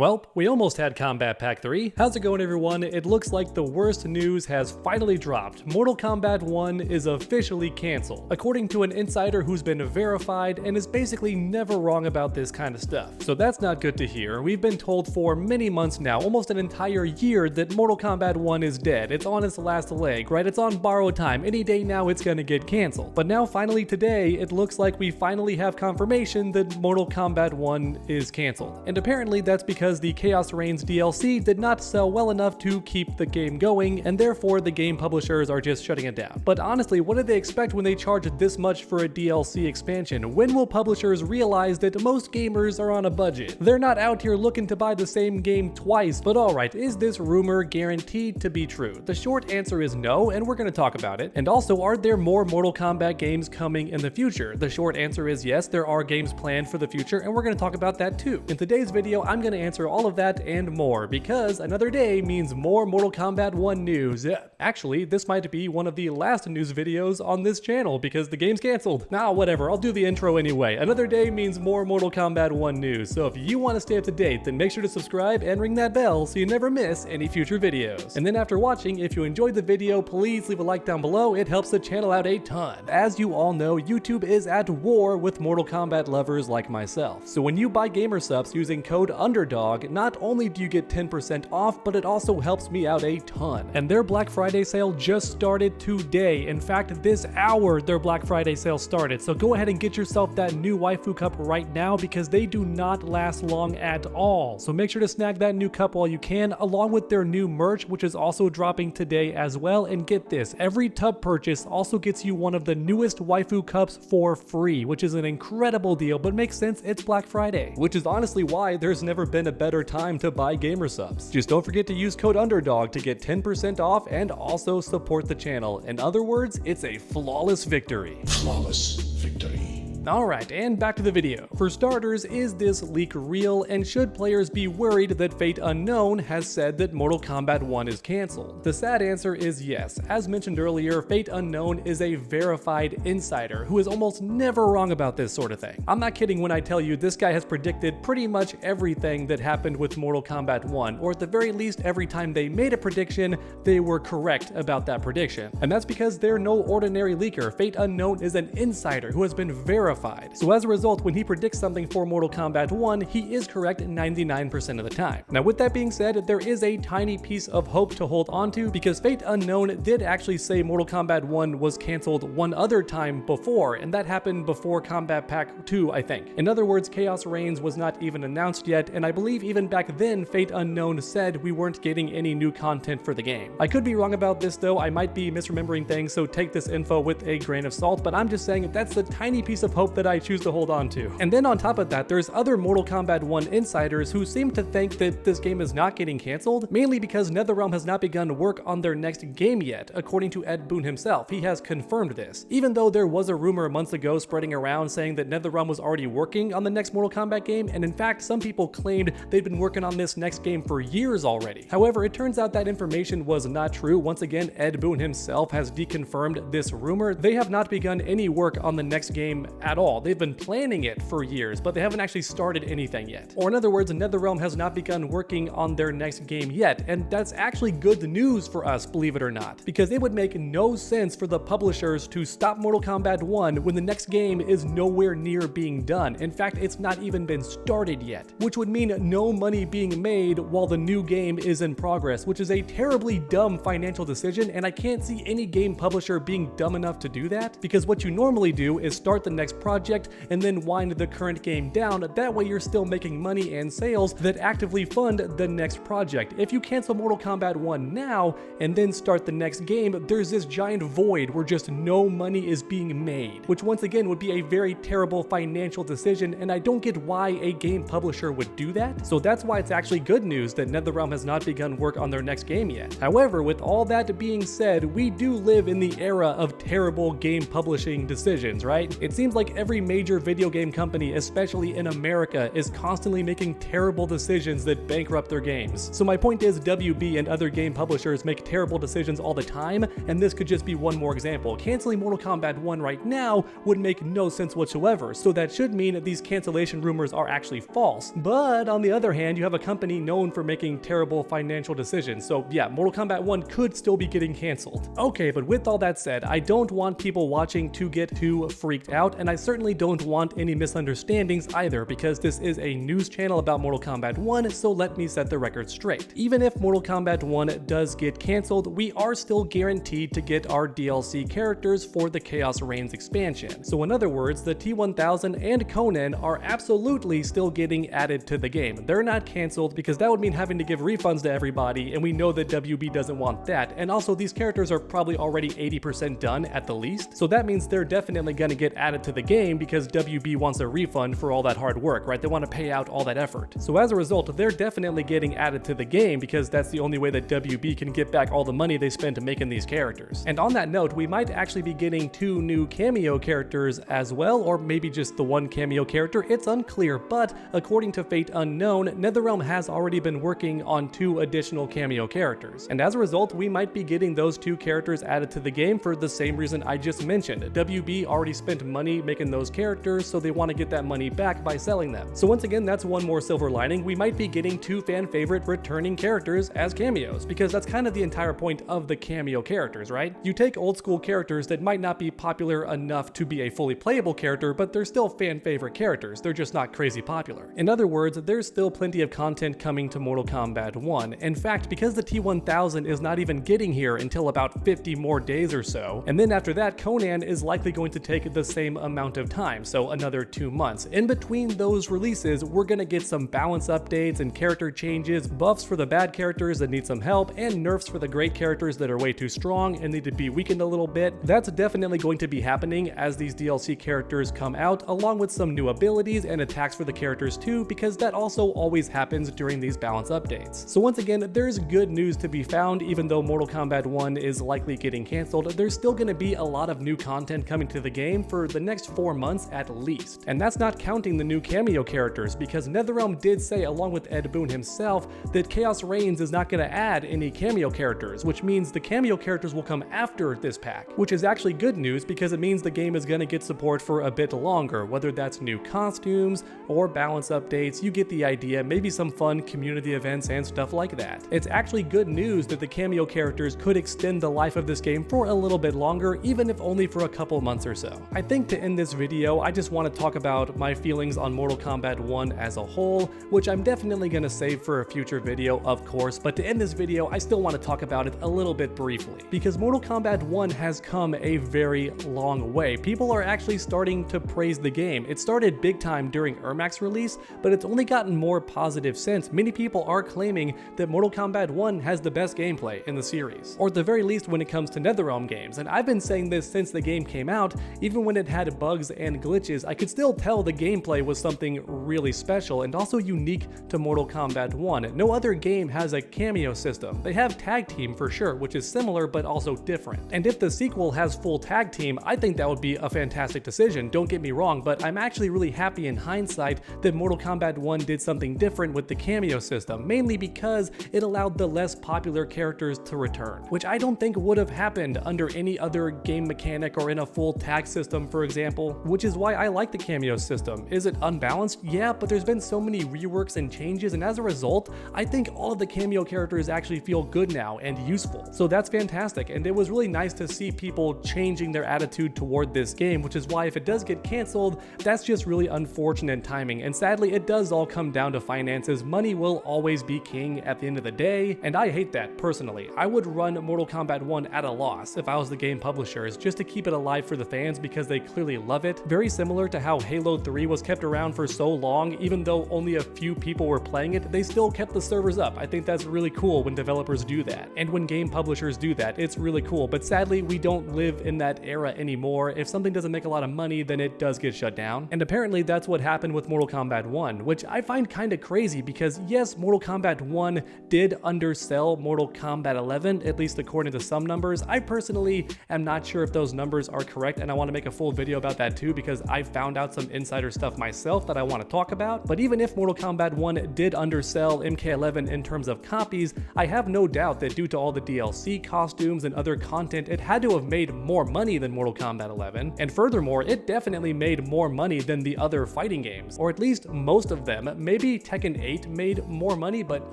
Well, we almost had Kombat Pack 3. How's it going, everyone? It looks like the worst news has finally dropped. Mortal Kombat 1 is officially canceled, according to an insider who's been verified and is basically never wrong about this kind of stuff. So that's not good to hear. We've been told for many months now, almost an entire year, that Mortal Kombat 1 is dead. It's on its last leg, right? It's on borrowed time. Any day now it's gonna get canceled. But now finally today, it looks like we finally have confirmation that Mortal Kombat 1 is canceled. And apparently that's because the Chaos Reigns DLC did not sell well enough to keep the game going, and therefore the game publishers are just shutting it down. But honestly, what did they expect when they charged this much for a DLC expansion? When will publishers realize that most gamers are on a budget? They're not out here looking to buy the same game twice. But alright, is this rumor guaranteed to be true? The short answer is no, and we're going to talk about it. And also, are there more Mortal Kombat games coming in the future? The short answer is yes, there are games planned for the future, and we're going to talk about that too. In today's video, I'm going to answer all of that and more, because another day means more Mortal Kombat 1 news. Actually, this might be one of the last news videos on this channel because the game's canceled. Nah, whatever, I'll do the intro anyway. Another day means more Mortal Kombat 1 news, so if you want to stay up to date, then make sure to subscribe and ring that bell so you never miss any future videos. And then after watching, if you enjoyed the video, please leave a like down below. It helps the channel out a ton. As you all know, YouTube is at war with Mortal Kombat lovers like myself. So when you buy gamer subs using code UNDERDOG, not only do you get 10% off, but it also helps me out a ton. And their Black Friday sale just started today. In fact, this hour their Black Friday sale started. So go ahead and get yourself that new waifu cup right now, because they do not last long at all. So make sure to snag that new cup while you can, along with their new merch, which is also dropping today as well. And get this, every tub purchase also gets you one of the newest waifu cups for free, which is an incredible deal, but makes sense, it's Black Friday. Which is honestly why there's never been a better time to buy gamer subs. Just don't forget to use code UNDERDOG to get 10% off and also support the channel. In other words, it's a flawless victory. Flawless victory. Alright, and back to the video. For starters, is this leak real, and should players be worried that Fate Unknown has said that Mortal Kombat 1 is cancelled? The sad answer is yes. As mentioned earlier, Fate Unknown is a verified insider who is almost never wrong about this sort of thing. I'm not kidding when I tell you this guy has predicted pretty much everything that happened with Mortal Kombat 1, or at the very least every time they made a prediction, they were correct about that prediction. And that's because they're no ordinary leaker. Fate Unknown is an insider who has been verified. So as a result, when he predicts something for Mortal Kombat 1, he is correct 99% of the time. Now with that being said, there is a tiny piece of hope to hold on to, because Fate Unknown did actually say Mortal Kombat 1 was cancelled one other time before, and that happened before Kombat Pack 2, I think. In other words, Chaos Reigns was not even announced yet, and I believe even back then Fate Unknown said we weren't getting any new content for the game. I could be wrong about this though, I might be misremembering things, so take this info with a grain of salt, but I'm just saying that's the tiny piece of hope that I choose to hold on to. And then on top of that, there's other Mortal Kombat 1 insiders who seem to think that this game is not getting canceled, mainly because NetherRealm has not begun work on their next game yet, according to Ed Boon himself. He has confirmed this. Even though there was a rumor months ago spreading around saying that NetherRealm was already working on the next Mortal Kombat game, and in fact some people claimed they'd been working on this next game for years already. However, it turns out that information was not true. Once again, Ed Boon himself has deconfirmed this rumor. They have not begun any work on the next game at all. They've been planning it for years, but they haven't actually started anything yet. Or in other words, NetherRealm has not begun working on their next game yet, and that's actually good news for us, believe it or not, because it would make no sense for the publishers to stop Mortal Kombat 1 when the next game is nowhere near being done. In fact, it's not even been started yet, which would mean no money being made while the new game is in progress, which is a terribly dumb financial decision, and I can't see any game publisher being dumb enough to do that, because what you normally do is start the next project and then wind the current game down. That way you're still making money and sales that actively fund the next project. If you cancel Mortal Kombat 1 now and then start the next game, there's this giant void where just no money is being made, which once again would be a very terrible financial decision, and I don't get why a game publisher would do that. So that's why it's actually good news that NetherRealm has not begun work on their next game yet. However, with all that being said, we do live in the era of terrible game publishing decisions, right? It seems like like every major video game company, especially in America, is constantly making terrible decisions that bankrupt their games. So my point is, WB and other game publishers make terrible decisions all the time, and this could just be one more example. Canceling Mortal Kombat 1 right now would make no sense whatsoever, so that should mean that these cancellation rumors are actually false. But on the other hand, you have a company known for making terrible financial decisions, so yeah, Mortal Kombat 1 could still be getting canceled. Okay, but with all that said, I don't want people watching to get too freaked out, and I certainly don't want any misunderstandings either, because this is a news channel about Mortal Kombat 1, so let me set the record straight. Even if Mortal Kombat 1 does get canceled, we are still guaranteed to get our DLC characters for the Chaos Reigns expansion. So in other words, the T-1000 and Conan are absolutely still getting added to the game. They're not canceled because that would mean having to give refunds to everybody, and we know that WB doesn't want that. And also, these characters are probably already 80% done at the least, so that means they're definitely gonna get added to the game because WB wants a refund for all that hard work, right? They want to pay out all that effort. So as a result, they're definitely getting added to the game because that's the only way that WB can get back all the money they spent making these characters. And on that note, we might actually be getting 2 new cameo characters as well, or maybe just the 1 cameo character. It's unclear, but according to Fate Unknown, NetherRealm has already been working on 2 additional cameo characters. And as a result, we might be getting those 2 characters added to the game for the same reason I just mentioned. WB already spent money making those characters, so they want to get that money back by selling them. So once again, that's one more silver lining. We might be getting 2 fan favorite returning characters as cameos, because that's kind of the entire point of the cameo characters, right? You take old school characters that might not be popular enough to be a fully playable character, but they're still fan favorite characters. They're just not crazy popular. In other words, there's still plenty of content coming to Mortal Kombat 1. In fact, because the T-1000 is not even getting here until about 50 more days or so, and then after that, Conan is likely going to take the same amount of time, so another 2 months. In between those releases, we're gonna get some balance updates and character changes, buffs for the bad characters that need some help, and nerfs for the great characters that are way too strong and need to be weakened a little bit. That's definitely going to be happening as these DLC characters come out, along with some new abilities and attacks for the characters too, because that also always happens during these balance updates. So once again, there's good news to be found. Even though Mortal Kombat 1 is likely getting canceled, there's still gonna be a lot of new content coming to the game for the next 4 months at least. And that's not counting the new cameo characters, because NetherRealm did say, along with Ed Boon himself, that Chaos Reigns is not going to add any cameo characters, which means the cameo characters will come after this pack, which is actually good news because it means the game is going to get support for a bit longer, whether that's new costumes or balance updates. You get the idea, maybe some fun community events and stuff like that. It's actually good news that the cameo characters could extend the life of this game for a little bit longer, even if only for a couple months or so. I think to end this video, I just want to talk about my feelings on Mortal Kombat 1 as a whole, which I'm definitely going to save for a future video, of course, but to end this video, I still want to talk about it a little bit briefly, because Mortal Kombat 1 has come a very long way. People are actually starting to praise the game. It started big time during Ermac's release, but it's only gotten more positive since. Many people are claiming that Mortal Kombat 1 has the best gameplay in the series, or at the very least when it comes to NetherRealm games, and I've been saying this since the game came out. Even when it had bugs and glitches, I could still tell the gameplay was something really special and also unique to Mortal Kombat 1. No other game has a cameo system. They have tag team for sure, which is similar but also different. And if the sequel has full tag team, I think that would be a fantastic decision, don't get me wrong, but I'm actually really happy in hindsight that Mortal Kombat 1 did something different with the cameo system, mainly because it allowed the less popular characters to return, which I don't think would have happened under any other game mechanic or in a full tag system, for example, which is why I like the cameo system. Is it unbalanced? Yeah, but there's been so many reworks and changes, and as a result, I think all of the cameo characters actually feel good now and useful. So that's fantastic, and it was really nice to see people changing their attitude toward this game, which is why if it does get canceled, that's just really unfortunate timing, and sadly it does all come down to finances. Money will always be king at the end of the day, and I hate that personally. I would run Mortal Kombat 1 at a loss if I was the game publishers, just to keep it alive for the fans because they clearly love it. Very similar to how Halo 3 was kept around for so long, even though only a few people were playing it, they still kept the servers up. I think that's really cool when developers do that, and when game publishers do that, it's really cool. But sadly, we don't live in that era anymore. If something doesn't make a lot of money, then it does get shut down, and apparently that's what happened with Mortal Kombat 1, which I find kind of crazy because yes, Mortal Kombat 1 did undersell Mortal Kombat 11, at least according to some numbers. I personally am not sure if those numbers are correct, and I want to make a full video about that too because I found out some insider stuff myself that I want to talk about. But even if Mortal Kombat 1 did undersell MK11 in terms of copies, I have no doubt that due to all the DLC, costumes, and other content, it had to have made more money than Mortal Kombat 11. And furthermore, it definitely made more money than the other fighting games, or at least most of them. Maybe Tekken 8 made more money, but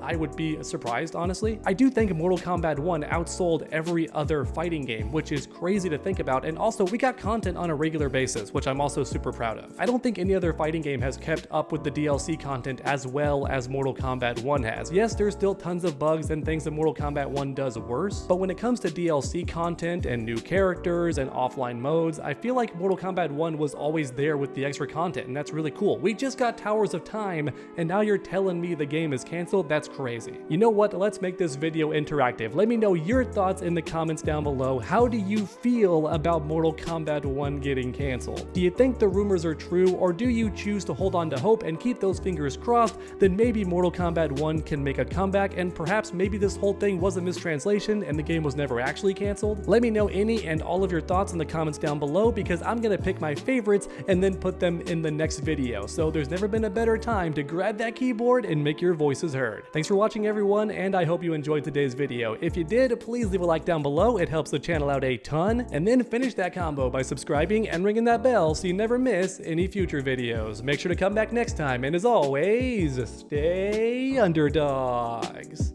I would be surprised, honestly. I do think Mortal Kombat 1 outsold every other fighting game, which is crazy to think about, and also we got content on a regular basis, which I'm also super proud of. I don't think any other fighting game has kept up with the DLC content as well as Mortal Kombat 1 has. Yes, there's still tons of bugs and things that Mortal Kombat 1 does worse, but when it comes to DLC content and new characters and offline modes, I feel like Mortal Kombat 1 was always there with the extra content, and that's really cool. We just got Towers of Time, and now you're telling me the game is canceled? That's crazy. You know what? Let's make this video interactive. Let me know your thoughts in the comments down below. How do you feel about Mortal Kombat 1 getting canceled? Do you think the rumors are true, or do you choose to hold on to hope and keep those fingers crossed that maybe Mortal Kombat 1 can make a comeback, and perhaps maybe this whole thing was a mistranslation and the game was never actually canceled? Let me know any and all of your thoughts in the comments down below, because I'm gonna pick my favorites and then put them in the next video. So there's never been a better time to grab that keyboard and make your voices heard. Thanks for watching, everyone, and I hope you enjoyed today's video. If you did, please leave a like down below. It helps the channel out a ton. And then finish that combo by subscribing and ringing that bell so you never miss any future videos. Make sure to come back next time, and as always, stay underdogs.